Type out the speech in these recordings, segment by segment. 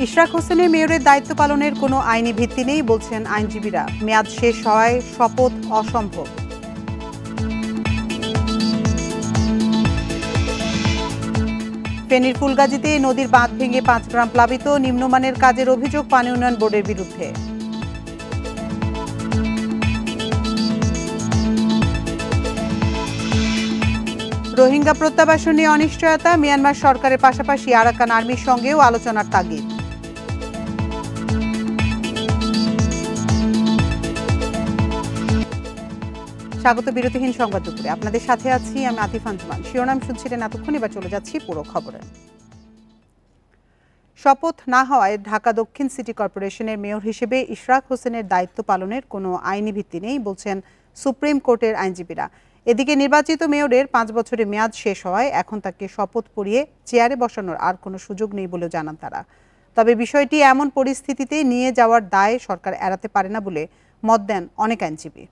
ইশরাক হোসেনের মেয়রের দায়িত্ব পালনের কোনো আইনি ভিত্তি নেই বলছেন আইনজীবীরা। মেয়াদ শেষ হওয়ায় শপথ অসম্ভব। ফেনীর ফুলগাজীতে নদীর বাঁধ ভেঙে 5 গ্রাম প্লাবিত, নিম্নমানের কাজের অভিযোগ পানি উন্নয়ন বোর্ডের বিরুদ্ধে। রোহিঙ্গা প্রত্যাবাসন নিয়ে অনিশ্চয়তা, মিয়ানমার সরকারের পাশাপাশি আরাকান আর্মির সঙ্গেও আলোচনার তাগিদ। স্বাগত বিরতিহীন সংবাদ দুপুরে, আপনাদের সাথে আছি আমি আতিফ আঞ্জুমান। শিরোনাম শুনছিলেন এতক্ষণ, এবার চলে যাচ্ছি পুরো খবরে। শপথ না হওয়ায় ঢাকা দক্ষিণ সিটি কর্পোরেশনের মেয়র হিসেবে ইশরাক হোসেনের দায়িত্ব পালনের কোনো আইনি ভিত্তি নেই বলছেন সুপ্রিম কোর্টের আইনজীবীরা। এদিকে নির্বাচিত মেয়রের 5 বছরের মেয়াদ শেষ হওয়ায় এখন তাকে শপথ পড়িয়ে চেয়ারে বসানোর আর কোনো সুযোগ নেই বলেও জানান তারা। তবে বিষয়টি এমন পরিস্থিতিতে নিয়ে যাওয়ার দায় সরকার এড়াতে পারে না বলে মত দেন অনেক আইনজীবী।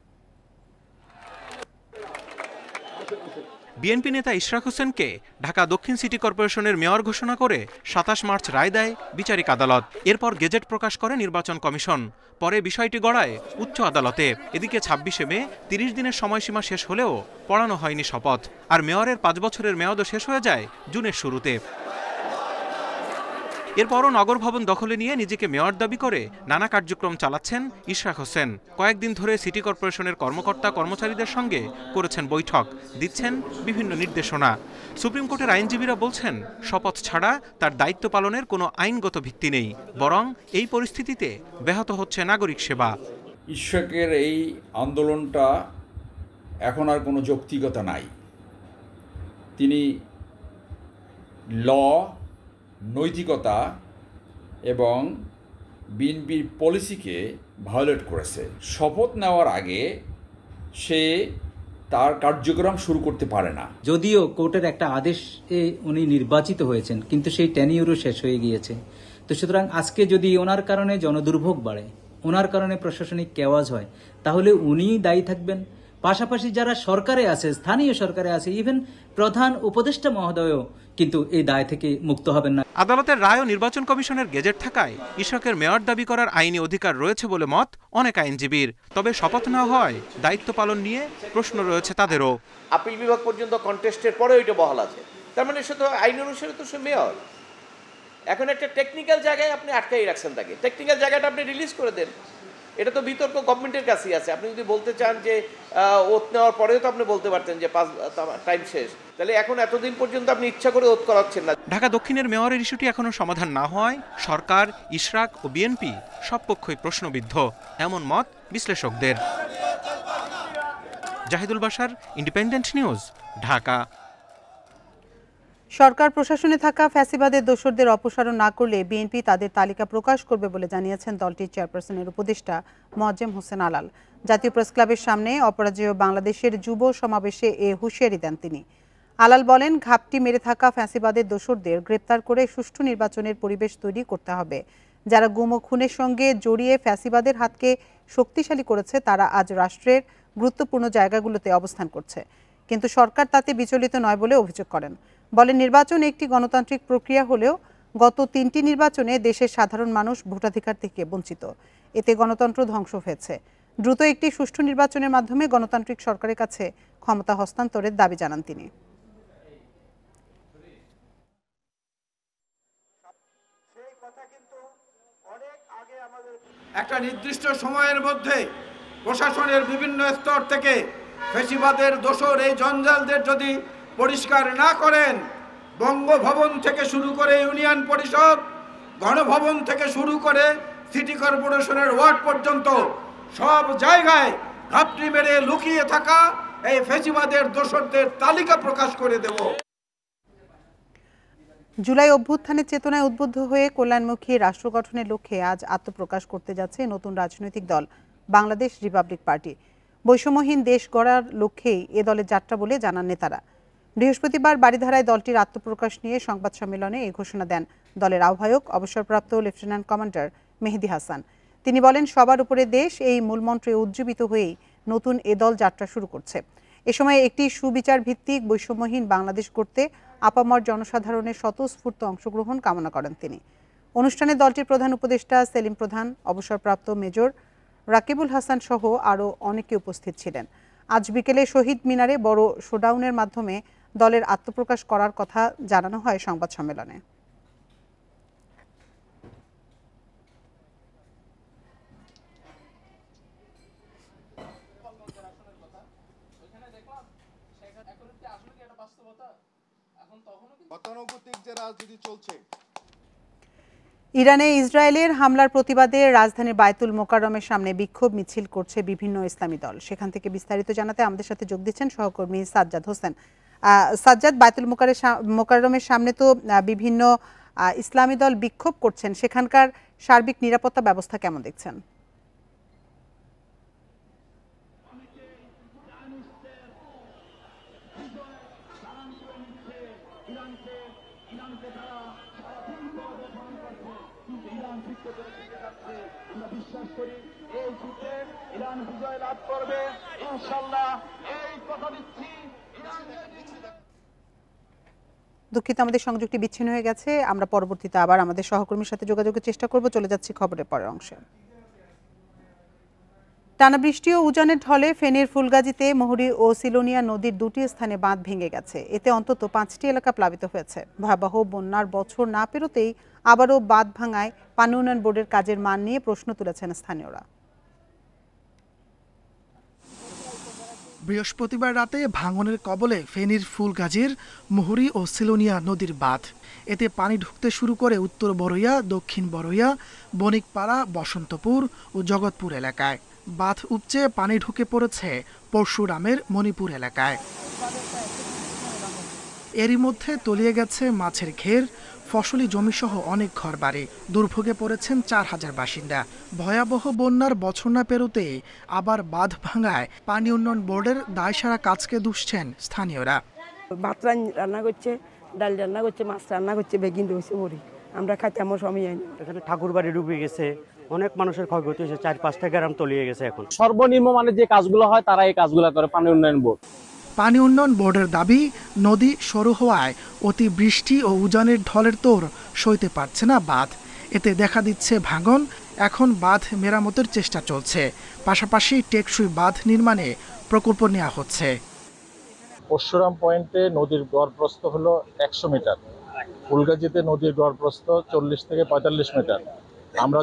বিএনপি নেতা ইশরাক হোসেনকে ঢাকা দক্ষিণ সিটি কর্পোরেশনের মেয়র ঘোষণা করে 27 মার্চ রায় দেয় বিচারিক আদালত। এরপর গেজেট প্রকাশ করে নির্বাচন কমিশন। পরে বিষয়টি গড়ায় উচ্চ আদালতে। এদিকে 26শে মে 30 দিনের সময়সীমা শেষ হলেও পড়ানো হয়নি শপথ। আর মেয়রের 5 বছরের মেয়াদও শেষ হয়ে যায় জুনের শুরুতে। এরপরও নগর ভবন দখলে নিয়ে নিজেকে মেয়র দাবি করে নানা কার্যক্রম চালাচ্ছেন ইশরাক হোসেন। কয়েকদিন ধরে সিটি কর্পোরেশনের কর্মকর্তা কর্মচারীদের সঙ্গে করেছেন বৈঠক, দিচ্ছেন বিভিন্ন নির্দেশনা। সুপ্রিম কোর্টের আইনজীবীরা বলছেন শপথ ছাড়া তার দায়িত্ব পালনের কোনো আইনগত ভিত্তি নেই, বরং এই পরিস্থিতিতে ব্যাহত হচ্ছে নাগরিক সেবা। ইশরাকের এই আন্দোলনটা এখন আর কোনো যৌক্তিকতা নাই। তিনি ল, নৈতিকতা এবং বিএনপির পলিসিকে ভায়োলেট করেছে। শপথ নেওয়ার আগে সে তার কার্যক্রম শুরু করতে পারে না। যদিও কোর্টের একটা আদেশে উনি নির্বাচিত হয়েছেন, কিন্তু সেই টেনিউরও শেষ হয়ে গিয়েছে। তো সুতরাং আজকে যদি ওনার কারণে জনদুর্ভোগ বাড়ে, ওনার কারণে প্রশাসনিক কেওয়াজ হয়, তাহলে উনিই দায়ী থাকবেন। পাশাপাশি যারা সরকারে আছে, স্থানীয় সরকারে আছে, ইভেন প্রধান উপদেষ্টা মহোদয়ও কিন্তু এই দায় থেকে মুক্ত হবেন না। আদালতের রায় ও নির্বাচন কমিশনের গেজেট থাকায় ইশরাকের মেয়র দাবি করার আইনি অধিকার রয়েছে বলে মত অনেক আইনজীবীর। তবে শপথ না হয় দায়িত্ব পালন নিয়ে প্রশ্ন রয়েছে তাদেরও। আপিল বিভাগ পর্যন্ত কন্টেস্টের পরে ওইটা বহাল আছে, তার মানে সে তো আইন অনুসারে তো সে মেয়র। এখন একটা টেকনিক্যাল জায়গায় আপনি আটকাই রাখছেন তাকে, টেকনিক্যাল জায়গাটা আপনি রিলিজ করে দেন। এটা তো বিতর্ক গভর্নমেন্টের কাছেই আছে। আপনি যদি বলতে চান যে ওত নেওয়ার পরেও তো আপনি বলতে পারতেন যে টাইম শেষ, তাহলে এখন এতদিন পর্যন্ত আপনি ইচ্ছা করে ওত করাচ্ছেন না। ঢাকা দক্ষিণের মেয়রের ইস্যুটি এখনো সমাধান না হয় সরকার, ইশরাক ও বিএনপি সব পক্ষই প্রশ্নবিদ্ধ, এমন মত বিশ্লেষকদের। Zahidul Bashar, Independent News, Dhaka. সরকার প্রশাসনে থাকা ফ্যাসিবাদের দোসরদের অপসারণ না করলে বিএনপি তাদের তালিকা প্রকাশ করবে বলে জানিয়েছেন দলটির চেয়ারপারসনের উপদেষ্টা মোয়াজ্জেম হোসেন আলাল। জাতীয় প্রেস ক্লাবের সামনে অপরাজেয় বাংলাদেশের যুব সমাবেশে এ হুঁশিয়ারি দেন তিনি। আলাল বলেন, ঘাপটি মেরে থাকা ফ্যাসিবাদের দোসরদের গ্রেপ্তার করে সুষ্ঠু নির্বাচনের পরিবেশ তৈরি করতে হবে। যারা গুম ও খুনের সঙ্গে জড়িয়ে ফ্যাসিবাদের হাতকে শক্তিশালী করেছে তারা আজ রাষ্ট্রের গুরুত্বপূর্ণ জায়গাগুলোতে অবস্থান করছে, কিন্তু সরকার তাতে বিচলিত নয় বলে অভিযোগ করেন। বলেন, নির্বাচন একটি গণতান্ত্রিক প্রক্রিয়া হলেও গত 3টি নির্বাচনে দেশের সাধারণ মানুষ ভোটাধিকার থেকে বঞ্চিত। এতে গণতন্ত্র ধ্বংস হয়েছে। দ্রুত একটি সুষ্ঠু নির্বাচনের মাধ্যমে গণতান্ত্রিক সরকারের কাছে ক্ষমতা হস্তান্তরের দাবি জানান তিনি। একটা নির্দিষ্ট সময়ের মধ্যে প্রশাসনের বিভিন্ন স্তর থেকে ফ্যাসিবাদের দোসর এই জঞ্জালদের যদি পরিষ্কার না করেন, বঙ্গভবন থেকে শুরু করে ইউনিয়ন পরিষদ, গণভবন থেকে শুরু করে সিটি কর্পোরেশনের ওয়ার্ড পর্যন্ত সব জায়গায় ঘাপটি মেরে লুকিয়ে থাকা এই ফ্যাসিবাদের দোসরদের তালিকা প্রকাশ করে দেব। জুলাই অভ্যুত্থানের চেতনায় উদ্বুদ্ধ হয়ে কল্যাণমুখী রাষ্ট্র গঠনের লক্ষ্যে আজ আত্মপ্রকাশ করতে যাচ্ছে নতুন রাজনৈতিক দল বাংলাদেশ রিপাবলিক পার্টি। বৈষম্যহীন দেশ গড়ার লক্ষ্যেই এ দলের যাত্রা বলে জানান নেতারা। বৃহস্পতিবার বারিধারায় দলটির আত্মপ্রকাশ নিয়ে সংবাদ সম্মেলনে এই ঘোষণা দেন দলের আহ্বায়ক অবসরপ্রাপ্ত লেফটেন্যান্ট কমান্ডার মেহেদী হাসান। তিনি বলেন, সবার উপরে দেশ এই মূলমন্ত্রে উজ্জীবিত হয়েই নতুন এ দল যাত্রা শুরু করছে। এ সময় একটি সুবিচার ভিত্তিক বৈষম্যহীন বাংলাদেশ গড়তে আপামর জনসাধারণের স্বতঃস্ফূর্ত অংশগ্রহণ কামনা করেন তিনি। অনুষ্ঠানে দলটির প্রধান উপদেষ্টা সেলিম প্রধান, অবসরপ্রাপ্ত মেজর রাকিবুল হাসান সহ আরও অনেকে উপস্থিত ছিলেন। আজ বিকেলে শহীদ মিনারে বড় শোডাউনের মাধ্যমে দলের আত্মপ্রকাশ করার কথা জানানো হয় সংবাদ সম্মেলনে। ইরানে ইসরায়েলের হামলার প্রতিবাদে রাজধানীর বায়তুল মোকাররমের সামনে বিক্ষোভ মিছিল করছে বিভিন্ন ইসলামী দল। সেখান থেকে বিস্তারিত জানাতে আমাদের সাথে যোগ দিচ্ছেন সহকর্মী সাজ্জাদ হোসেন। সাজ্জাদ, বায়তুল মোকাররমের সামনে তো বিভিন্ন ইসলামী দল বিক্ষোভ করছেন, সেখানকার সার্বিক নিরাপত্তা ব্যবস্থা কেমন দেখছেন? দুঃখিত, আমাদের সংযোগটি বিচ্ছিন্ন হয়ে গেছে। আমরা পরবর্তীতে আবার আমাদের সহকর্মীর সাথে যোগাযোগের চেষ্টা করব। চলে যাচ্ছি খবরের পরের অংশে। টানা বৃষ্টি ও উজানের ঢলে ফেনীর ফুলগাজীতে মুহুরী ও সিলোনিয়া নদীর দুটি স্থানে বাঁধ ভেঙে গেছে। এতে অন্তত 5টি এলাকা প্লাবিত হয়েছে। ভয়াবহ বন্যার বছর না পেরোতেই আবারও বাঁধ ভাঙায় পানি উন্নয়ন বোর্ডের কাজের মান নিয়ে প্রশ্ন তুলেছেন স্থানীয়রা। বৃহস্পতিবার রাতে ভাঙনের কবলে ফেনীর ফুলগাজীর মুহুরী ও সিলোনিয়া নদীর বাঁধ। এতে পানি ঢুকতে শুরু করে উত্তর বরইয়া, দক্ষিণ বরইয়া, বণিকপাড়া, বসন্তপুর ও জগৎপুর এলাকায়। বাঁধ উপচে পানি ঢুকে পড়েছে পরশুরামের মণিপুর এলাকায়। এরই মধ্যে তলিয়ে গেছে মাছের ঘের, ফসলি জমিসহ অনেক ঘরবাড়ি। দুর্ভোগে পড়েছেন 4000 বাসিন্দা। ভয়াবহ বন্যার বছর না পেরোতে আবার বাঁধ ভাঙায় পানি উন্নয়ন বোর্ডের দায়সারা কাজকে দুষছেন স্থানীয়রা। ভাত রান্না করছে, ডাল রান্না করছে, মাছ রান্না করছে, বেগিন রয়েছে বড়ি, আমরা খাইতে আমার সময় হয়নি। এখানে ঠাকুর বাড়ি ডুবে গেছে, অনেক মানুষের ক্ষয়ক্ষতি হয়েছে, 4-5টা গ্রাম তলিয়ে গেছে। এখন সর্বনিম্ন মানে যে কাজগুলো হয় তারা এই কাজগুলো করে পানি উন্নয়ন বোর্ড। পানি উন্নয়ন বোর্ডের দাবি, নদী সরু হওয়ায় অতি বৃষ্টি ও উজানের ঢলের তোড় সইতে পারছে না বাঁধ। এতে দেখা দিচ্ছে ভাঙন। এখন বাঁধ মেরামতের চেষ্টা চলছে, পাশাপাশি টেকসই বাঁধ নির্মাণে প্রকল্প নেওয়া হচ্ছে। পরশুরাম পয়েন্টে নদীর গড় প্রস্থ হলো 100 মিটার, ফুলগাজীতে নদীর গড় প্রস্থ 40 থেকে 45 মিটার। আমরা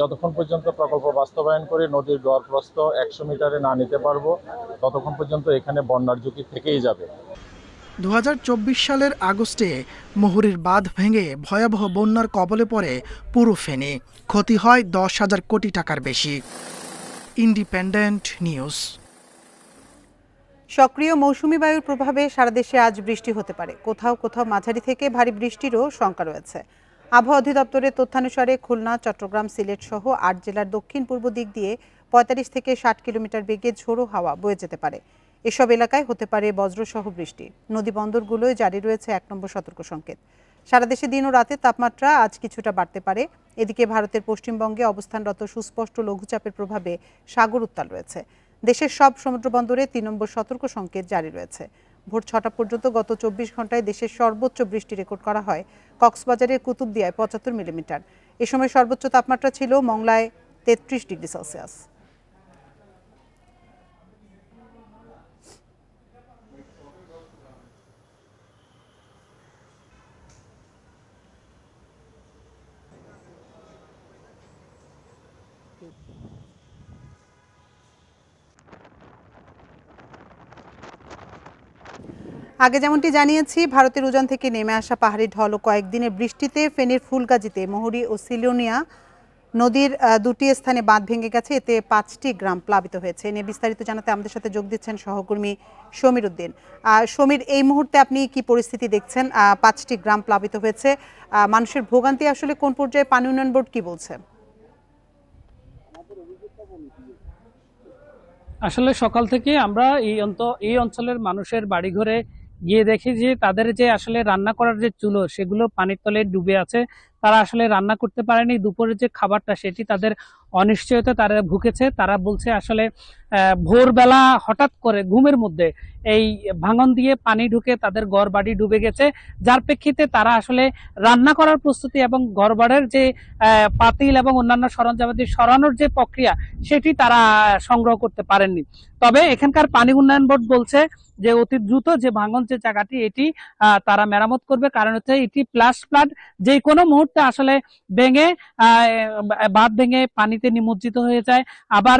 যতক্ষণ পর্যন্ত প্রকল্প বাস্তবায়ন করে নদীর গড় প্রস্থ 100 মিটারে না নিতে পারবো, ততক্ষণ পর্যন্ত এখানে বন্যার ঝুঁকি থেকেই যাবে। 2024 সালের আগস্টে মুহুরীর বাঁধ ভেঙে ভয়াবহ বন্যার কবলে পড়ে পুরো ফেনী। ক্ষতি হয় 10,000 কোটি টাকার বেশি। Independent news. সক্রিয় মৌসুমি বায়ুর প্রভাবে সারা দেশে আজ বৃষ্টি হতে পারে। কোথাও কোথাও মাঝারি থেকে ভারী বৃষ্টিরও শঙ্কা রয়েছে। আবহাওয়া অধিদপ্তরের তথ্যানুসারে খুলনা, চট্টগ্রাম, সিলেট সহ 8 জেলার দক্ষিণ পূর্ব দিক দিয়ে 45 থেকে 60 কিলোমিটার বেগে ঝোড়ো হাওয়া বয়ে যেতে পারে। এসব এলাকায় হতে পারে বজ্রসহ বৃষ্টি। নদী বন্দরগুলোয় জারি রয়েছে 1 নম্বর সতর্ক সংকেত। সারা দেশে দিন ও রাতে তাপমাত্রা আজ কিছুটা বাড়তে পারে। এদিকে ভারতের পশ্চিমবঙ্গে অবস্থানরত সুস্পষ্ট লঘুচাপের প্রভাবে সাগর উত্তাল রয়েছে। দেশের সব সমুদ্র বন্দরে 3 নম্বর সতর্ক সংকেত জারি রয়েছে। ভোর 6টা পর্যন্ত গত 24 ঘন্টায় দেশের সর্বোচ্চ বৃষ্টি রেকর্ড করা হয় কক্সবাজারের কুতুবদিয়ায় 75 মিলিমিটার। এ সময় সর্বোচ্চ তাপমাত্রা ছিল মংলায় 33 ডিগ্রি সেলসিয়াস। আগে যেমনটি জানিয়েছি, ভারতের উজান থেকে নেমে আসা পাহাড়ি ঢল ও কয়েকদিনের বৃষ্টিতে ফেনীর ফুলগাজীতে মুহুরী ও সিলোনিয়া নদীর দুটি স্থানে বাঁধ ভেঙে গেছে। এতে 5টি গ্রাম প্লাবিত হয়েছে। এ নিয়ে বিস্তারিত জানাতে আমাদের সাথে যোগ দিচ্ছেন সহকর্মী সমীর উদ্দিন। সমীর, এই মুহূর্তে আপনি কি পরিস্থিতি দেখছেন? 5টি গ্রাম প্লাবিত হয়েছে, মানুষের ভোগান্তি আসলে কোন পর্যায়ে, পানি উন্নয়ন বোর্ড কি বলছে? আসলে সকাল থেকে আমরা এই অঞ্চলের মানুষের বাড়িঘরে গিয়ে দেখি যে তাদের যে আসলে রান্না করার যে চুলো সেগুলো পানির তলে ডুবে আছে। তারা আসলে রান্না করতে পারেনি। দুপুরের যে খাবারটা সেটি তাদের অনিশ্চয়তা তারা ভুগেছে। তারা বলছে আসলে ভোরবেলা হঠাৎ করে ঘুমের মধ্যে এই ভাঙন দিয়ে পানি ঢুকে তাদের ঘরবাড়ি ডুবে গেছে, যার প্রেক্ষিতে তারা আসলে রান্না করার প্রস্তুতি এবং ঘরবাড়ির যে পাতিল এবং অন্যান্য সরঞ্জামাদি সরানোর যে প্রক্রিয়া সেটি তারা সংগ্রহ করতে পারেননি। তবে এখানকার পানি উন্নয়ন বোর্ড বলছে যে অতি দ্রুত যে ভাঙন যে জায়গাটি এটি তারা মেরামত করবে, কারণ হচ্ছে এটি ফ্লাড যে কোনো মুহূর্তে আসলে ভেঙে বাঁধ ভেঙে পানিতে নিমজ্জিত হয়ে যায়, আবার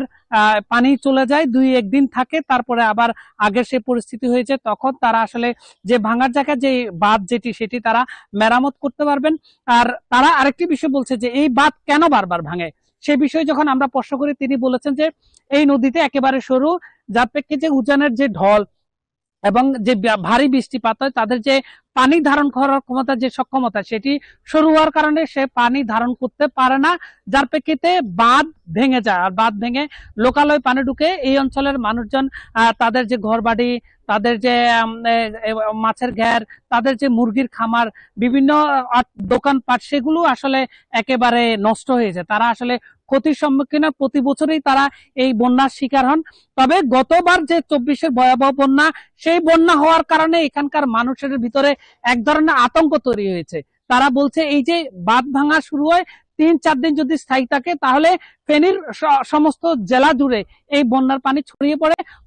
পানি চলে যায়, 2-1 দিন থাকে, তারপরে আবার আগের সে পরিস্থিতি হয়েছে, তখন তারা আসলে যে ভাঙার জায়গায় যে বাঁধ সেটি তারা মেরামত করতে পারবেন। আর তারা আরেকটি বিষয় বলছে যে এই বাঁধ কেন বারবার ভাঙে, সে বিষয়ে যখন আমরা প্রশ্ন করি তিনি বলেছেন যে এই নদীতে একেবারে সরু, যার প্রেক্ষিতে উজানের যে ঢল এবং যে ভারী বৃষ্টিপাত হয় তাদের যে পানি ধারণ করার ক্ষমতা যে সক্ষমতা সেটি সরু হওয়ার কারণে সে পানি ধারণ করতে পারে না, যার প্রেক্ষিতে বাঁধ ভেঙে যায়। আর বাঁধ ভেঙে লোকালয়ে পানি ঢুকে এই অঞ্চলের মানুষজন তাদের যে ঘরবাড়ি, তাদের যে মাছের ঘের, তাদের যে মুরগির খামার, বিভিন্ন দোকানপাট সেগুলো আসলে একেবারে নষ্ট হয়েছে। তারা আসলে ক্ষতির সম্মুখীন প্রতি বছরই তারা এই বন্যার শিকার হন। তবে গতবার যে 24-এর ভয়াবহ বন্যা, সেই বন্যা হওয়ার কারণে এখানকার মানুষের ভিতরে এক ধরনের আতঙ্ক তৈরি হয়েছে। তারা বলছে এই যে বাঁধ ভাঙা শুরু হয় 3-4 দিন যদি স্থায়ী থাকে তাহলে ফেনীর সমস্ত জেলা জুড়ে এই বন্যার পানি ছড়িয়ে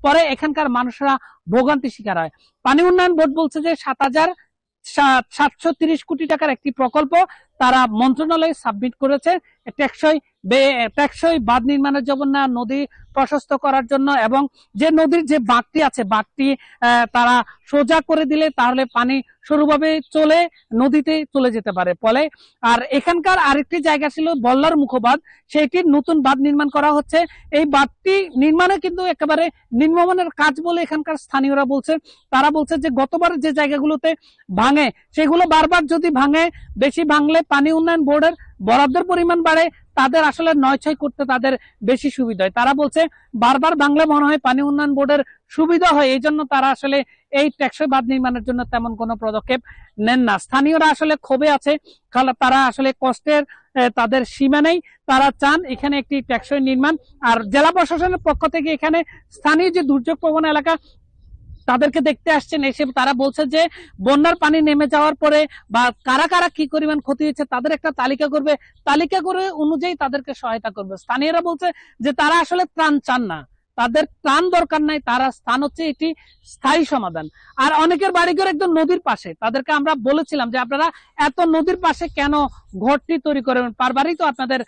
পরে এখানকার মানুষরা ভোগান্তি শিকার হয়। পানি উন্নয়ন বোর্ড বলছে যে 7,730 কোটি টাকার একটি প্রকল্প তারা মন্ত্রণালয়ে সাবমিট করেছে টেকসই বাঁধ নির্মাণের জন্য, নদী প্রশস্ত করার জন্য, এবং যে নদীর যে বাঁকটি আছে বাঁকটি তারা সোজা করে দিলে তাহলে পানি সরুভাবে চলে নদীতে চলে যেতে পারে ফলে। আর এখানকার আরেকটি জায়গা ছিল বল্লার মুখবাঁধ, সেইটির নতুন বাঁধ নির্মাণ করা হচ্ছে। এই বাঁধটি নির্মাণে কিন্তু একেবারে নিম্নমানের কাজ বলে এখানকার স্থানীয়রা বলছে। তারা বলছে যে গতবার যে জায়গাগুলোতে ভাঙে সেগুলো বারবার যদি ভাঙে, বেশি ভাঙলে পানি উন্নয়ন বোর্ডের বরাদ্দের পরিমাণ বাড়ে, তাদের আসলে 9-6 করতে তাদের বেশি সুবিধা হয়। তারা বলছে বারবার বাংলা মনে হয় পানি উন্নয়ন বোর্ডের সুবিধা হয়, এই জন্য তারা আসলে এই টেকসই বাঁধ নির্মাণের জন্য তেমন কোনো পদক্ষেপ নেন না। স্থানীয়রা আসলে ক্ষোভে আছে, তারা আসলে কষ্টের তাদের সীমা নেই, তারা চান এখানে একটি টেকসই নির্মাণ। আর জেলা প্রশাসনের পক্ষ থেকে এখানে স্থানীয় যে দুর্যোগ প্রবণ এলাকা তাদেরকে দেখতে আসছেন, এসে তারা বলছে যে বন্যার পানি নেমে যাওয়ার পরে বা কারা কারা কি পরিমাণ ক্ষতি হয়েছে তাদের একটা তালিকা করবে, তালিকা করে অনুযায়ী তাদেরকে সহায়তা করবে। স্থানীয়রা বলছে যে তারা আসলে ত্রাণ চান না, তাদের ত্রাণ দরকার নাই, তারা স্থান হচ্ছে এটি স্থায়ী সমাধান। আর অনেকের বাড়িঘর একদম নদীর পাশে, তাদেরকে আমরা বলেছিলাম যে আপনারা এত নদীর পাশে কেন ঘরটি তৈরি করবেন, বারবারই তো আপনাদের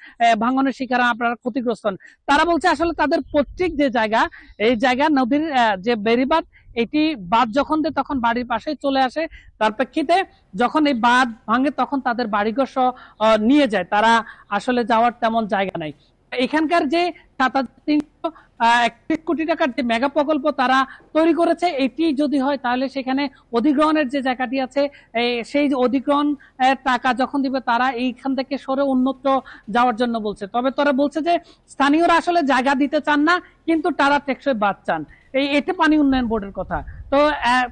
ভাঙনের শিকার আপনারা ক্ষতিগ্রস্ত হন। তারা বলছে আসলে তাদের পৈতৃক যে জায়গা, এই জায়গা নদীর যে বেড়িবাঁধ, এটি বাঁধ যখন দেয় তখন বাড়ির পাশে চলে আসে, তার প্রেক্ষিতে যখন এই বাঁধ ভাঙে তখন তাদের বাড়িঘর নিয়ে যায়, তারা আসলে যাওয়ার তেমন জায়গা নাই। এখানকার যে 7,331 কোটি টাকার যে মেগা প্রকল্প তারা তৈরি করেছে, এটি যদি হয় তাহলে সেখানে অধিগ্রহণের যে জায়গাটি আছে সেই অধিগ্রহণ টাকা যখন দিবে তারা এইখান থেকে সরে উন্নত যাওয়ার জন্য বলছে। তবে তারা বলছে যে স্থানীয়রা আসলে জায়গা দিতে চান না, কিন্তু তারা টেকসই বাঁধ চান। এটা পানি উন্নয়ন বোর্ডের কথা। তো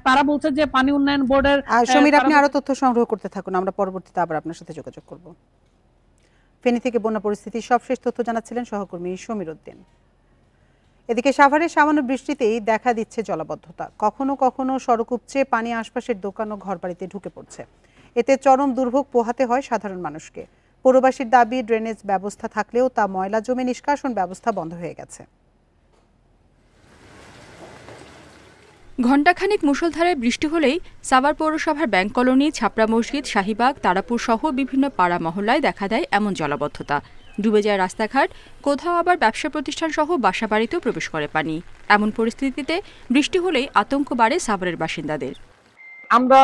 তারা বলছে যে পানি উন্নয়ন বোর্ডের সমীর, আপনি আরো তথ্য সংগ্রহ করতে থাকুন, আমরা পরবর্তীতে আবার আপনার সাথে যোগাযোগ করব। ফেনী থেকে বন্যা পরিস্থিতির সবশেষ তথ্য জানাচ্ছিলেন সহকর্মী সমীর উদ্দিন। এদিকে সাভারে সামান্য বৃষ্টিতেই দেখা দিচ্ছে জলাবদ্ধতা, কখনো কখনো সড়ক উপচে পানি আশপাশের দোকান ও ঘরবাড়িতে ঢুকে পড়ছে। এতে চরম দুর্ভোগ পোহাতে হয় সাধারণ মানুষকে। পৌরবাসীর দাবি ড্রেনেজ ব্যবস্থা থাকলেও তা ময়লা জমে নিষ্কাশন ব্যবস্থা বন্ধ হয়ে গেছে। ঘণ্টাখানিক মুষলধারায় বৃষ্টি হলেই সাভার পৌরসভার ব্যাংক কলোনি, ছাপড়া মসজিদ, শাহীবাগ, তারাপুর সহ বিভিন্ন পাড়া মহল্লায় দেখা দেয় এমন জলাবদ্ধতা। ডুবে যায় রাস্তাঘাট, কোথাও আবার ব্যবসা প্রতিষ্ঠান সহ বাসাবাড়িতেও প্রবেশ করে পানি। এমন পরিস্থিতিতে বৃষ্টি হলেই আতঙ্ক বাড়ে সাভারের বাসিন্দাদের। আমরা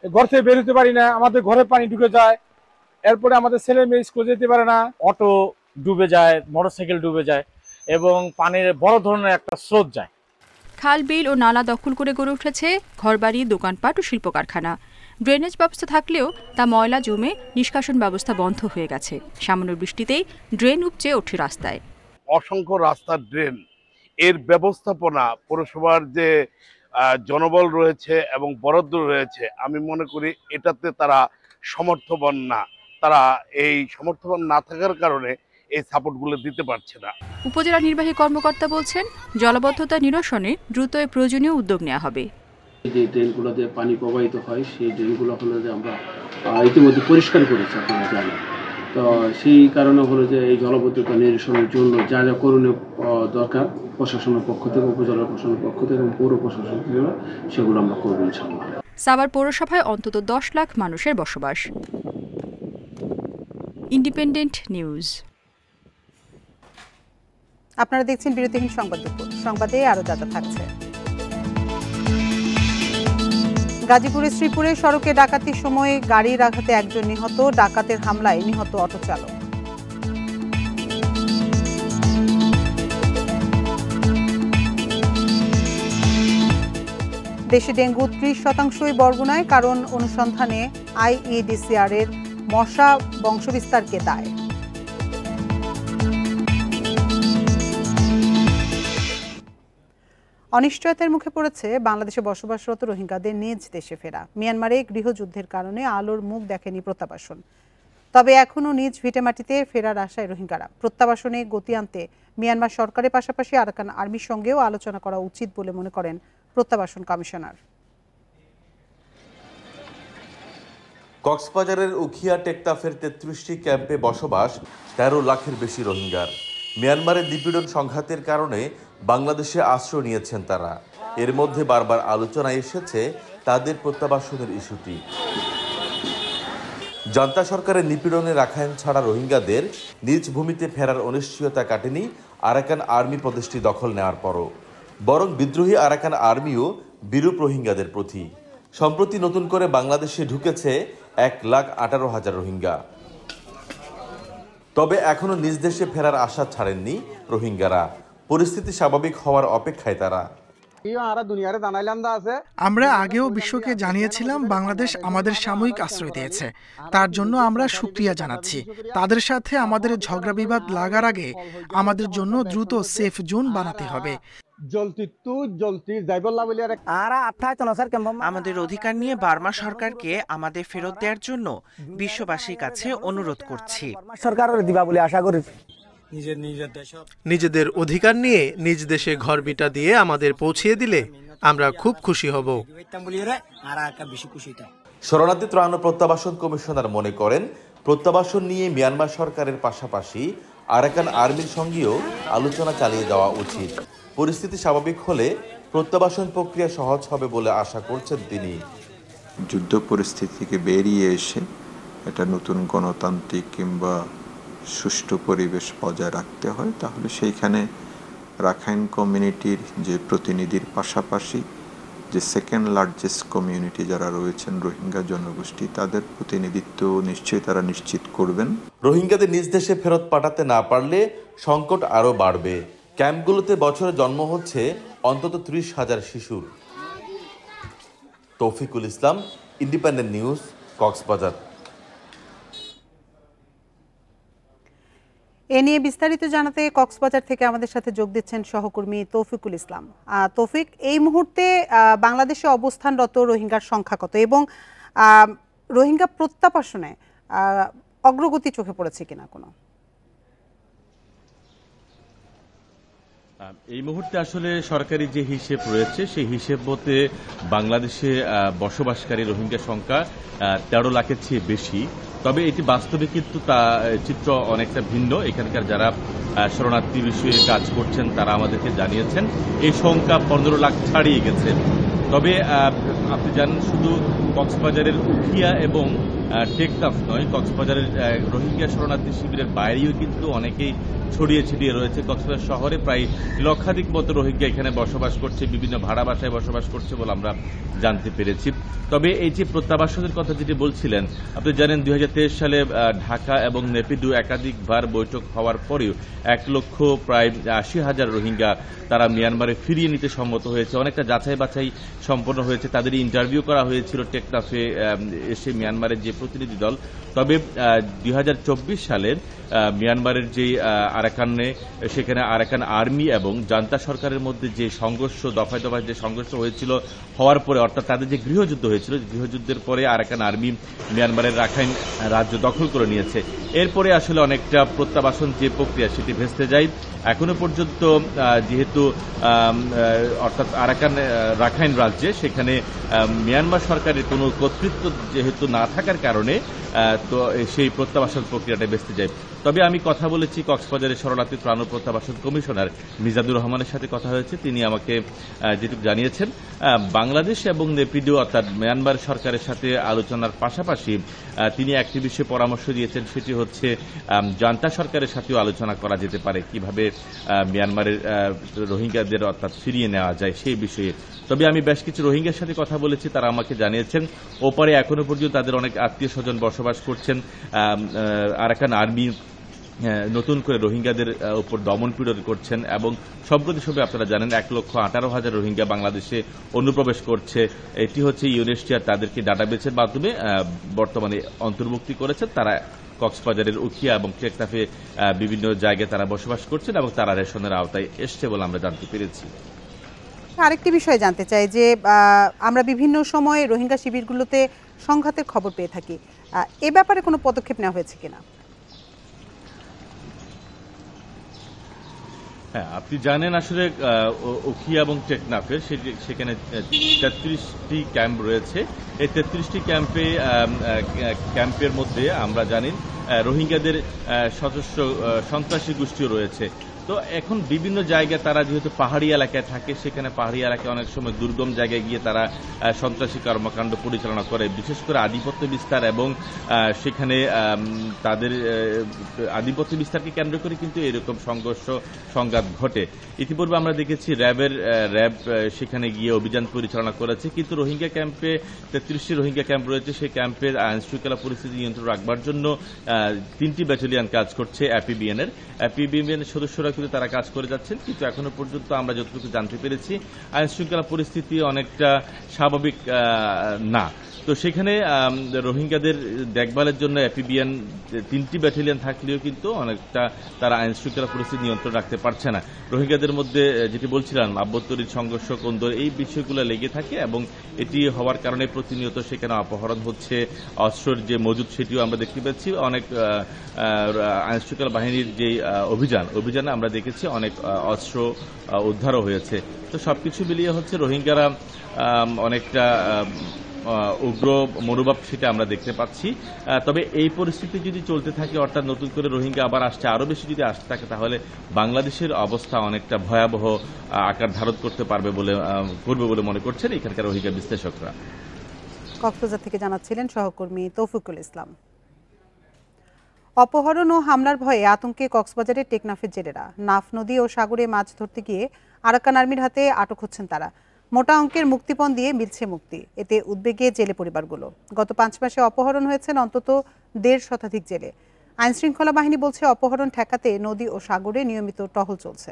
ঘর থেকে বের হতে পারি না, আমাদের ঘরে পানি ঢুকে যায়, এরপরে আমাদের ছেলে মেয়ে স্কুলে যেতে পারে না, অটো ডুবে যায়, মোটরসাইকেল ডুবে যায় এবং পানির বড় ধরনের একটা স্রোত যায়। খাল, বিল ও নালা দখল করে গড়ে উঠেছে ঘরবাড়ি, দোকানপাট ও শিল্প কারখানা। ড্রেনেজ ব্যবস্থা থাকলেও তা ময়লা জমে নিষ্কাশন ব্যবস্থা বন্ধ হয়ে গেছে। সামান্য বৃষ্টিতেই ড্রেন উপচে ওঠে রাস্তায়। অসংখ্য রাস্তার ড্রেন, এর ব্যবস্থাপনা পৌরসভার যে জনবল রয়েছে এবং বরাদ্দ রয়েছে, আমি মনে করি এটাতে তারা সমর্থবান না। তারা এই সমর্থবান না থাকার কারণে এই সাপোর্টগুলো দিতে পারছে না। উপজেলা নির্বাহী কর্মকর্তা বলছেন, জলাবদ্ধতা নিরসনে দ্রুত প্রয়োজনীয় উদ্যোগ নেওয়া হবে। যে ড্রেনগুলোতে পানি প্রবাহিত হয় সেই ড্রেনগুলো হলো যে আমরা ইতিমধ্যে পরিষ্কার করেছি, আপনারা জানেন। তো সেই কারণে হলো যে এই জলাবদ্ধতা নিরসনের জন্য যা যা করণীয় দরকার প্রশাসনের পক্ষ থেকে, উপজেলা প্রশাসনের পক্ষ থেকে এবং পৌর প্রশাসন থেকে, সেগুলো আমরা করব ইনশাআল্লাহ। সাভার পৌরসভায় অন্তত 10 লাখ মানুষের বসবাস। Independent news. আপনারা দেখছেন বিরতিহীন সংবাদ দুপুর। সংবাদে আরো যা থাকছে। গাজীপুরের শ্রীপুরে সড়কে ডাকাতির সময় গাড়ির আঘাতে একজন নিহত, ডাকাতের হামলায় নিহত অটো চালক। দেশে ডেঙ্গু 30% বরগুনায়, কারণ অনুসন্ধানে আইইডিসিআর এর মশা বংশবিস্তারকে দায়। অনিশ্চয়তার মুখে পড়েছে বাংলাদেশে বসবাসরত রোহিঙ্গাদের নিজ দেশে ফেরা। মিয়ানমারে গৃহযুদ্ধের কারণে আলোর মুখ দেখেনি প্রত্যাবাসন, তবে এখনও নিজ ভিটেমাটিতে ফেরার আশায় রোহিঙ্গারা। প্রত্যাবাসনে গতি আনতে মিয়ানমার সরকারের পাশাপাশি আরাকান আর্মির সঙ্গেও আলোচনা করা উচিত বলে মনে করেন প্রত্যাবাসন কমিশনার। কক্সবাজারের উখিয়া টেকনাফের 33টি ক্যাম্পে বসবাস 13 লাখের বেশি রোহিঙ্গার। মিয়ানমারের নিপীড়ন সংঘাতের কারণে বাংলাদেশে আশ্রয় নিয়েছেন তারা। এর মধ্যে বারবার আলোচনায় এসেছে তাদের প্রত্যাবাসনের ইস্যুটি। জান্তা সরকারের নিপীড়নে রাখাইন ছাড়া রোহিঙ্গাদের নিজ ভূমিতে ফেরার অনিশ্চয়তা কাটেনি আরাকান আর্মি প্রদেশটি দখল নেওয়ার পরও, বরং বিদ্রোহী আরাকান আর্মিও বিরূপ রোহিঙ্গাদের প্রতি। সম্প্রতি নতুন করে বাংলাদেশে ঢুকেছে 1,18,000 রোহিঙ্গা। তবে এখনো নিজ দেশে ফেরার আশা ছাড়েননি রোহিঙ্গারা। পরিস্থিতি স্বাভাবিক হওয়ার অপেক্ষায় তারা। আমরা আগেও বিশ্বকে জানিয়েছিলাম বাংলাদেশ আমাদের সাময়িক আশ্রয় দিয়েছে, তার জন্য আমরা শুকরিয়া জানাচ্ছি। তাদের সাথে আমাদের ঝগড়া বিবাদ লাগার আগে আমাদের জন্য দ্রুত সেফ জোন বানাতে হবে। আমাদের অধিকার নিয়ে বার্মা সরকারকে আমাদের ফেরত দেওয়ার জন্য বিশ্ববাসীর কাছে অনুরোধ করছি। সরকারের দিবা বলে আশা করি। নিজেদের অধিকার নিয়ে নিজ দেশে ঘরবিটা দিয়ে আমাদের পৌঁছিয়ে দিলে আমরা খুব খুশি হব। শরণার্থী ত্রাণ ও প্রত্যাবাসন কমিশনার মনে করেন, প্রত্যাবাসন নিয়ে মিয়ানমার সরকারের পাশাপাশি আরাকান আর্মির সঙ্গেও আলোচনা চালিয়ে যাওয়া উচিত। পরিস্থিতি স্বাভাবিক হলে প্রত্যাবাসন প্রক্রিয়া সহজ হবে বলে আশা করছেন তিনি। যুদ্ধ পরিস্থিতি থেকে বেরিয়ে এসে একটা নতুন গণতান্ত্রিক কিংবা সুষ্ঠু পরিবেশ বজায় রাখতে হয়, তাহলে সেইখানে রাখাইন কমিউনিটির যে প্রতিনিধির পাশাপাশি যে সেকেন্ড লার্জেস্ট কমিউনিটি যারা রয়েছেন রোহিঙ্গা জনগোষ্ঠী, তাদের প্রতিনিধিত্ব নিশ্চয়ই তারা নিশ্চিত করবেন। রোহিঙ্গাদের নিজ দেশে ফেরত পাঠাতে না পারলে সংকট আরও বাড়বে। ক্যাম্পগুলোতে বছরে জন্ম হচ্ছে অন্তত 30,000 শিশুর। তৌফিকুল ইসলাম, ইন্ডিপেন্ডেন্ট নিউজ, কক্সবাজার। এ নিয়ে বিস্তারিত জানাতে কক্সবাজার থেকে আমাদের সাথে যোগ দিচ্ছেন সহকর্মী তৌফিকুল ইসলাম। তৌফিক, এই মুহূর্তে বাংলাদেশে অবস্থানরত রোহিঙ্গার সংখ্যা কত এবং রোহিঙ্গা প্রত্যাবাসনে অগ্রগতি চোখে পড়েছে কিনা কোনো? এই মুহূর্তে আসলে সরকারি যে হিসেব রয়েছে সেই হিসেব মতে বাংলাদেশে বসবাসকারী রোহিঙ্গা সংখ্যা 13 লাখের চেয়ে বেশি। তবে এটি বাস্তবে কিন্তু চিত্র অনেকটা ভিন্ন। এখানকার যারা শরণার্থী বিষয়ে কাজ করছেন তারা আমাদেরকে জানিয়েছেন এই সংখ্যা 15 লাখ ছাড়িয়ে গেছে। তবে আপনি জানেন, শুধু কক্সবাজারের উখিয়া এবং টেকনাফ নয়, কক্সবাজারের রোহিঙ্গা শরণার্থী শিবিরের বাইরেও কিন্তু অনেকেই ছড়িয়ে ছিটিয়ে রয়েছে। কক্সবাজার শহরে প্রায় লক্ষাধিক মতো রোহিঙ্গা এখানে বসবাস করছে, বিভিন্ন ভাড়া বাসায় বসবাস করছে বলে আমরা জানতে পেরেছি। তবে এই যে প্রত্যাবাসনের কথা যেটি বলছিলেন, আপনি জানেন 2023 সালে ঢাকা এবং নেপিডু একাধিকবার বৈঠক হওয়ার পরেও 1,80,000 রোহিঙ্গা তারা মিয়ানমারে ফিরিয়ে নিতে সম্মত হয়েছে। অনেকটা যাচাই বাছাই সম্পন্ন হয়েছে, তাদের ইন্টারভিউ করা হয়েছিল টেকনাফে এসে মিয়ানমারের যে প্রতিনিধি দল। তবে 2024 সালের মিয়ানমারের যে আরাকানে, সেখানে আরাকান আর্মি এবং জান্তা সরকারের মধ্যে যে সংঘর্ষ, দফায় দফায় যে সংঘর্ষ হয়েছিল, হওয়ার পরে অর্থাৎ তাদের যে গৃহযুদ্ধ হয়েছিল, গৃহযুদ্ধের পরে আরাকান আর্মি মিয়ানমারের রাখাইন রাজ্য দখল করে নিয়েছে। এরপরে আসলে অনেকটা প্রত্যাবাসন যে প্রক্রিয়া সেটি ভেস্তে যায়। এখনো পর্যন্ত যেহেতু অর্থাৎ রাখাইন রাজ্যে সেখানে মিয়ানমার সরকারের কোনো কর্তৃত্ব যেহেতু না থাকার কারণে তো সেই প্রত্যাবাসন প্রক্রিয়াটা ভেস্তে যায়। তবে আমি কথা বলেছি কক্সবাজারের শরণার্থী ত্রাণ ও প্রত্যাবাসন কমিশনার মিজানুর রহমানের সাথে কথা হয়েছে। তিনি আমাকে যেটুকু জানিয়েছেন, বাংলাদেশ এবং নেপিডিও অর্থাৎ মিয়ানমার সরকারের সাথে আলোচনার পাশাপাশি তিনি একটি বিষয়ে পরামর্শ দিয়েছেন, সেটি হচ্ছে জান্তা সরকারের সাথেও আলোচনা করা যেতে পারে কিভাবে মিয়ানমারের রোহিঙ্গাদের অর্থাৎ ফিরিয়ে নেওয়া যায় সেই বিষয়ে। তবে আমি বেশ কিছু রোহিঙ্গার সাথে কথা বলেছি, তারা আমাকে জানিয়েছেন ওপারে এখনো পর্যন্ত তাদের অনেক আত্মীয় স্বজন বসবাস করছেন। আরাকান আর্মি নতুন করে রোহিঙ্গাদের উপর দমনপীড়ন করছেন এবং সম্প্রতি সময়ে আপনারা জানেন 1,18,000 রোহিঙ্গা বাংলাদেশে অনুপ্রবেশ করছে। এটি হচ্ছে ইউএনএইচসিআর তাদেরকে ডাটাবেসের মাধ্যমে বর্তমানে অন্তর্ভুক্তি করেছেন। তারা কক্সবাজারের উখিয়া এবং টেকনাফে বিভিন্ন জায়গায় তারা বসবাস করছেন এবং তারা রেশনের আওতায় এসছে বলে আমরা জানতে পেরেছি। আরেকটি বিষয় জানতে চাই যে আমরা বিভিন্ন সময়ে রোহিঙ্গা শিবিরগুলোতে সংঘাতের খবর পেয়ে থাকি, এ ব্যাপারে কোনো পদক্ষেপ নেওয়া হয়েছে কিনা? হ্যাঁ, আপনি জানেন আসলে উখিয়া এবং টেকনাফের সেখানে 33টি ক্যাম্প রয়েছে। এই 33টি ক্যাম্পের মধ্যে আমরা জানি রোহিঙ্গাদের সশস্ত্র সন্ত্রাসী গোষ্ঠীও রয়েছে। তো এখন বিভিন্ন জায়গায় তারা যেহেতু পাহাড়ি এলাকায় থাকে, সেখানে পাহাড়ি এলাকায় অনেক সময় দুর্গম জায়গায় গিয়ে তারা সন্ত্রাসী কর্মকাণ্ড পরিচালনা করে, বিশেষ করে আধিপত্য বিস্তার এবং সেখানে তাদের আধিপত্য বিস্তারকে কেন্দ্র করে কিন্তু এরকম সংঘাত ঘটে। ইতিপূর্বে আমরা দেখেছি র্যাব সেখানে গিয়ে অভিযান পরিচালনা করেছে, কিন্তু রোহিঙ্গা ক্যাম্পে 33টি রোহিঙ্গা ক্যাম্প রয়েছে, সেই ক্যাম্পের আইন শৃঙ্খলা পরিস্থিতি নিয়ন্ত্রণ রাখবার জন্য 3টি ব্যাটালিয়ন কাজ করছে অ্যাপিবিএনের সদস্যরা কিন্তু তারা কাজ করে যাচ্ছেন। কিন্তু এখনো পর্যন্ত আমরা যতটুকু জানতে পেরেছি আইন শৃঙ্খলা পরিস্থিতি অনেকটা স্বাভাবিক না। তো সেখানে রোহিঙ্গাদের দেখভালের জন্য অ্যাপিবিএন 3টি ব্যাটালিয়ন থাকলেও কিন্তু অনেকটা তারা আইন শৃঙ্খলা পরিস্থিতি নিয়ন্ত্রণ রাখতে পারছে না। রোহিঙ্গাদের মধ্যে যেটি বলছিলাম আভ্যন্তরীণ সংঘর্ষ, কোন্দল, এই বিষয়গুলো লেগে থাকে এবং এটি হওয়ার কারণে প্রতিনিয়ত সেখানে অপহরণ হচ্ছে, অস্ত্রের যে মজুদ সেটিও আমরা দেখতে পাচ্ছি। অনেক আইন শৃঙ্খলা বাহিনীর যে অভিযানে আমরা দেখেছি অনেক অস্ত্র উদ্ধারও হয়েছে। তো সবকিছু মিলিয়ে হচ্ছে রোহিঙ্গারা অনেকটা উগ্র মনোভাব সেটা আমরা দেখতে পাচ্ছি। তবে এই পরিস্থিতি যদি চলতে থাকে, অর্থাৎ নতুন করে রোহিঙ্গা আবার আসছে, আরো বেশি যদি আসতে থাকে, তাহলে বাংলাদেশের অবস্থা অনেকটা ভয়াবহ আকার ধারণ করবে বলে মনে করছেন এখানকার রোহিঙ্গা বিশ্লেষকরা। কক্সবাজার থেকে জানাচ্ছিলেন সহকর্মী তৌফিকুল ইসলাম। অপহরণ ও হামলার ভয়ে আতঙ্কে কক্সবাজারের টেকনাফের জেলেরা। নাফ নদী ও সাগরে মাছ ধরতে গিয়ে আরাকান আর্মির হাতে আটক হচ্ছেন তারা। মোটা অঙ্কের মুক্তিপণ দিয়ে মিলছে মুক্তি, এতে উদ্বেগে জেলে পরিবারগুলো। গত 5 মাসে অপহরণ হয়েছেন অন্তত 1.5 শতাধিক জেলে। আইন শৃঙ্খলা বাহিনী বলছে অপহরণ ঠেকাতে নদী ও সাগরে নিয়মিত টহল চলছে।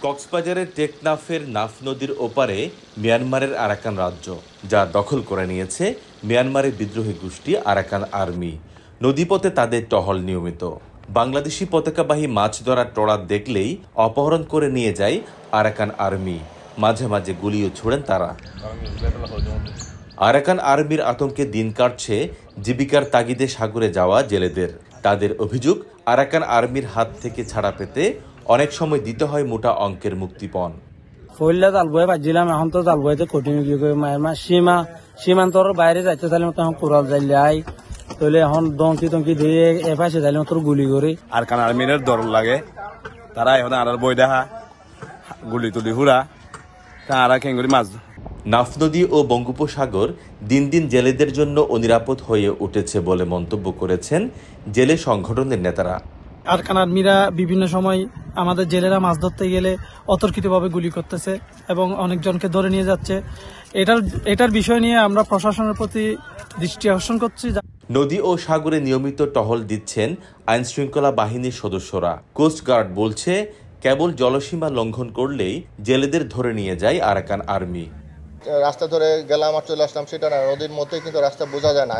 কক্সবাজারের টেকনাফের নাফ নদীর ওপারে মিয়ানমারের আরাকান রাজ্য, যা দখল করে নিয়েছে মিয়ানমারের বিদ্রোহী গোষ্ঠী আরাকান আর্মি। নদীপথে তাদের টহল নিয়মিত। বাংলাদেশি পতাকাবাহী মাছ ধরার ট্রলার দেখলেই অপহরণ করে নিয়ে যায় আরাকান আর্মি। মাঝে মাঝে গুলিও ছোড়েন তারা। আরাকান আর্মির আতঙ্কে দিন কাটছে জীবিকার তাগিদে সাগরে যাওয়া জেলেদের। তাদের অভিযোগ, আরাকান আর্মির হাত থেকে ছাড়া পেতে অনেক সময় দিতে হয় মোটা অঙ্কের মুক্তিপণ। জাল বয়ে বাজছিলাম, এখন তো জাল বইতে কঠিন সীমান্তর বাইরে যাইতে চাইলে তখন কোরাল যাইলে আই তাহলে এখন দঙ্কি দিয়ে এপাশে যাইলে তোর গুলি করে। আরাকান আর্মির ডর লাগে, তারা এখন আর বই দেখা গুলি তুলি হুরা তারা কেঙ্গুরি মাছ। নাফ নদী ও বঙ্গোপসাগর দিন দিন জেলেদের জন্য অনিরাপদ হয়ে উঠেছে বলে মন্তব্য করেছেন জেলে সংগঠনের নেতারা। আরাকান আর্মিরা বিভিন্ন সময় আমাদের জেলেরা মাছ ধরতে গেলে অতর্কিতভাবে গুলি করতেছে এবং অনেকজনকে ধরে নিয়ে যাচ্ছে। এটার বিষয় নিয়ে আমরা প্রশাসনের প্রতি দৃষ্টি আকর্ষণ করছি। নদী ও সাগরে নিয়মিত টহল দিচ্ছেন আইন শৃঙ্খলা বাহিনীর সদস্যরা। কোস্টগার্ড বলছে, কেবল জলসীমা লঙ্ঘন করলেই জেলেদের ধরে নিয়ে যায় আরাকান আর্মি। রাস্তা ধরে গেলাম আর চলে আসলাম সেটা না, নদীর মধ্যে কিন্তু রাস্তা বোঝা যায় না,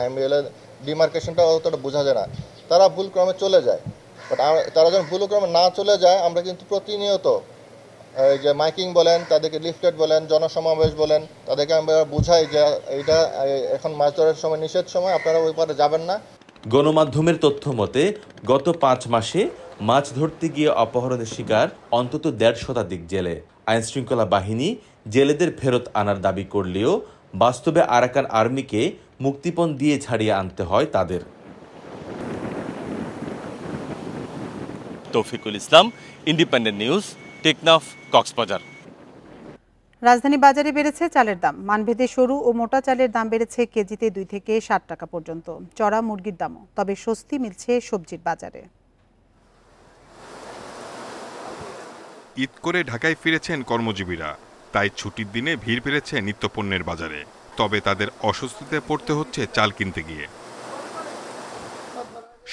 ডিমার্কেশনটা অতটা বোঝা যায় না। তারা ভুলক্রমে চলে যায়। বাট তারা যখন ভুলক্রমে না চলে যায়, আমরা কিন্তু প্রতিনিয়ত এই যে মাইকিং বলেন, তাদেরকে লিফলেট বলেন, জনসমাবেশ বলেন, তাদেরকে আমরা বুঝাই যে এইটা এখন মাছ ধরার সময় নিষেধ সময়, আপনারা ওই পারে যাবেন না। গণমাধ্যমের তথ্য মতে গত 5 মাসে মাছ ধরতে গিয়ে অপহরণের শিকার অন্তত 1.5 শতাধিক জেলে। আইনশৃঙ্খলা বাহিনী জেলেদের ফেরত আনার দাবি করলেও বাস্তবে আরাকান আর্মিকে মুক্তিপণ দিয়ে ছাড়িয়ে আনতে হয় তাদের। তৌফিকুল ইসলাম, ইন্ডিপেন্ডেন্ট নিউজ, টেকনাফ, কক্সবাজার। রাজধানী বাজারে বেড়েছে চালের দাম। মানভেদে সরু ও মোটা চালের দাম বেড়েছে কেজিতে 2 থেকে 60 টাকা পর্যন্ত। চড়া মুরগির দামও। তবে স্বস্তি মিলছে সবজির বাজারে। ঈদ করে ঢাকায় ফিরেছেন কর্মজীবীরা, তাই ছুটির দিনে ভিড় বেড়েছে নিত্যপণ্যের বাজারে। তবে তাদের অস্বস্তিতে পড়তে হচ্ছে চাল কিনতে গিয়ে।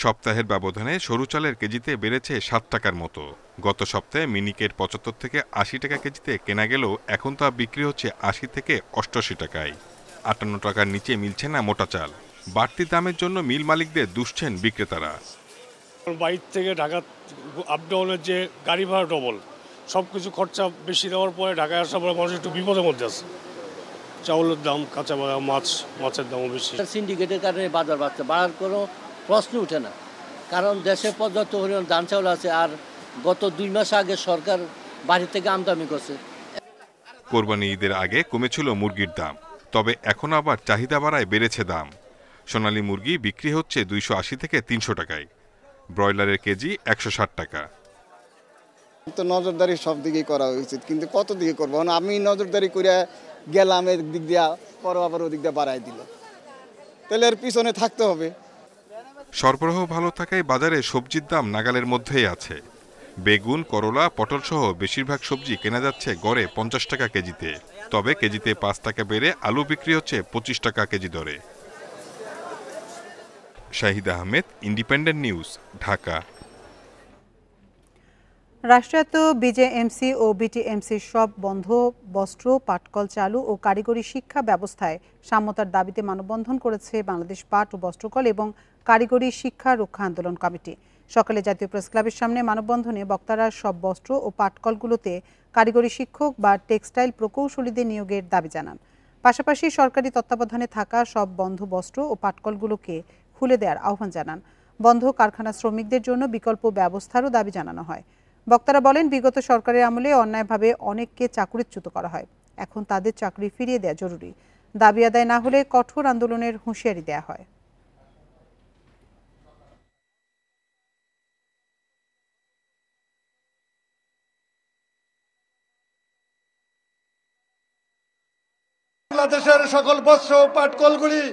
সপ্তাহের ব্যবধানে সরু চালের কেজিতে বেড়েছে 7 টাকার মতো। গত সপ্তাহে মিনিকেট 75 থেকে 80 টাকা কেজিতে কেনা গেলেও এখন তা বিক্রি হচ্ছে 80 থেকে 88 টাকায়। 58 টাকার নিচে মিলছে না মোটা চাল। বাড়তি দামের জন্য মিল মালিকদের দুষছেন বিক্রেতারা। বাইর থেকে ঢাকা আপ ডাউনের যে গাড়ি ভাড়া ডবল, সব কিছু খরচা বেশি দেওয়ার পরে ঢাকায় আসার পরে মানুষ একটু বিপদের মধ্যে আছে। চাউলের দাম, কাঁচা মাছের দামও বেশি। সিন্ডিকেটের কারণে বাজার বাড়ছে, বাড়ার কোনো প্রশ্ন উঠে না, কারণ দেশে পর্যাপ্ত পরিমাণ ধান চাউল আছে। আর গত 2 মাস আগে সরকার বাড়ি থেকে আমদানি করছে। কোরবানি ঈদের আগে কমেছিল মুরগির দাম, তবে এখন আবার চাহিদা বাড়ায় বেড়েছে দাম। সোনালী মুরগি বিক্রি হচ্ছে 280 থেকে 300 টাকায়, ব্রয়লারের কেজি 160 টাকা। তো নজরদারি সব দিকেই করা উচিত, কিন্তু কত দিকে করবো? আমি নজরদারি করে গেলাম এর দিক দিয়া, পরে আবার ওদিক দিয়ে বাড়াই দিল, তাহলে এর পিছনে থাকতে হবে। সরবরাহ ভালো থাকায় বাজারে সবজির দাম নাগালের মধ্যেই আছে। বেগুন, করলা, পটল সহ বেশিরভাগ সবজি কেনা যাচ্ছে গড়ে 50 টাকা কেজিতে। তবে কেজিতে 5 টাকা বেড়ে আলু বিক্রি হচ্ছে 25 টাকা কেজি দরে। Shahid Ahmed, independent News, Dhaka. রাষ্ট্রায়ত্ত বিজেএমসি ও বিটিএমসির সব বন্ধ বস্ত্র, পাটকল চালু ও কারিগরি শিক্ষা ব্যবস্থায় সাম্যতার দাবিতে মানববন্ধন করেছে বাংলাদেশ পাট ও বস্ত্রকল এবং কারিগরি শিক্ষা রক্ষা আন্দোলন কমিটি। সকালে জাতীয় প্রেস ক্লাবের সামনে মানববন্ধনে বক্তারা সব বস্ত্র ও পাটকলগুলোতে কারিগরি শিক্ষক বা টেক্সটাইল প্রকৌশলীদের নিয়োগের দাবি জানান। পাশাপাশি সরকারি তত্ত্বাবধানে থাকা সব বন্ধ বস্ত্র ও পাটকলগুলোকে খুলে দেওয়ার আহ্বান জানান। বন্ধ কারখানা শ্রমিকদের জন্য বিকল্প ব্যবস্থারও দাবি জানানো হয়। বক্তারা বলেন, বিগত সরকারের আমলে অন্যায়ভাবে অনেককে চাকরিচ্যুত করা হয়। এখন তাদের চাকরি ফিরিয়ে দেওয়া জরুরি। দাবি আদায় না হলে কঠোর আন্দোলনের হুঁশিয়ারি দেওয়া হয়। বাংলাদেশের সকল বস্ত্র পাটকলগুলি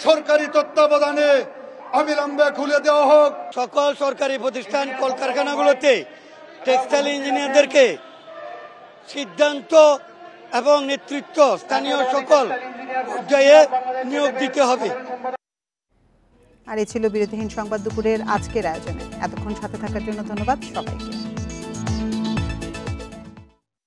সরকারি তত্ত্বাবধানে অবিলম্বে খুলে দেওয়া হোক। সকল সরকারি প্রতিষ্ঠান, কলকারখানাগুলোতে টেক্সটাইল ইঞ্জিনিয়ারদেরকে সিদ্ধান্ত এবং নেতৃত্ব স্থানীয় সকল পর্যায়ে নিয়োগ দিতে হবে। আর এই ছিল বিরতিহীন সংবাদ দুপুরের আজকের আয়োজনে। এতক্ষণ সাথে থাকার জন্য ধন্যবাদ সবাইকে।